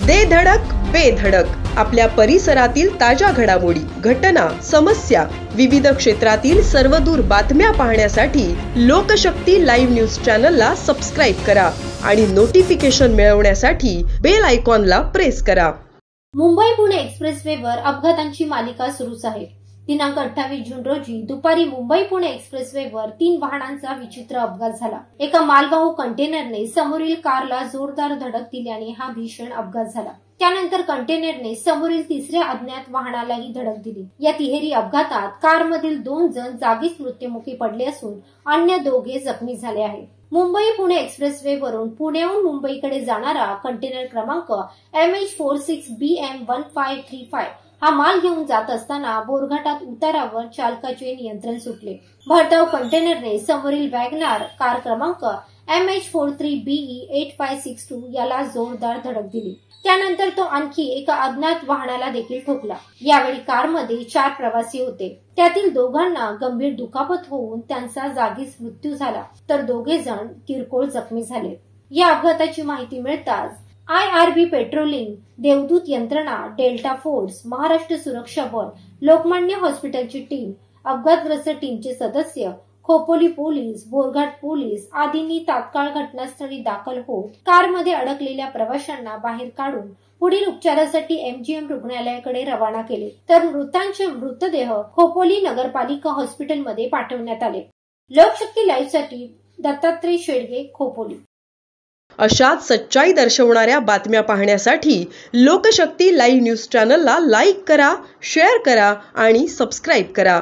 दे धडक बेधडक आपल्या परिसरातील ताज्या घडामोडी, घटना, समस्या, विविध क्षेत्रातील सर्वदूर बातम्या पाहण्यासाठी लोकशक्ती लाईव्ह न्यूज चॅनलला सबस्क्राईब करा आणि नोटिफिकेशन मिळवण्यासाठी बेल आयकॉनला प्रेस करा। मुंबई पुणे एक्सप्रेसवेवर अपघातांची मालिका सुरूच आहे। दिनांक 28 जून रोजी दुपारी मुंबई पुणे एक्सप्रेसवेवर 3 वाहनांचा विचित्र अपघात झाला। एका मालवाहू कंटेनरने समोरील कारला जोरदार धडक दिल्याने हा भीषण अपघात झाला। त्यानंतर कंटेनरने समोरील तिसऱ्या अज्ञात वाहनालाही धडक दिली। या तिहेरी अपघातात कारमधील 2 जण जागीच मृत्युमुखी पडले असून अन्य 2 जखमी झाले आहेत। मुंबई पुणे एक्सप्रेसवे वरून पुण्याहून मुंबईकडे जाणारा कंटेनर क्रमांक MH46BM1535 हा माल घेऊन जात असताना बोरघाटात उतारावर चालकाचे नियंत्रण सुटले। भरधाव कंटेनरने समोरील वॅगनार कार क्रमांक MH43BE8562 याला जोरदार धडक दिली। त्यानंतर तो आणखी एका अज्ञात वाहनाला देखील ठोकला। यावेळी कारमध्ये 4 प्रवासी होते। त्यातील 2 गंभीर दुखापत होऊन त्यांचा जागीच मृत्यू झाला, तर 2 जण किरकोळ जखमी झाले। या अपघाताची माहिती मिळताच IRB पेट्रोलिंग, देवदूत यंत्रणा, डेल्टा फोर्स, महाराष्ट्र सुरक्षा बल, लोकमान्य हॉस्पिटलची टीम, अपघातग्रस्त टीमचे सदस्य, खोपोली पोलीस, बोरघाट पोलीस आदींनी तात्काळ घटनास्थळी दाखल होत कारमध्ये अडकलेल्या प्रवाशांना बाहेर काढून पुढील उपचारासाठी MGM रुग्णालयाकडे रवाना केले, तर मृतांचे मृतदेह खोपोली नगरपालिका हॉस्पिटलमध्ये पाठवण्यात आले। लोकशक्ती लाईव्ह साठी दत्तात्रय शेडगे, खोपोली। अशाच सच्चाई दर्शवणाऱ्या बातम्या पाहण्यासाठी लोकशक्ती लाईव्ह न्यूज चॅनलला लाईक करा, शेअर करा आणि सबस्क्राईब करा।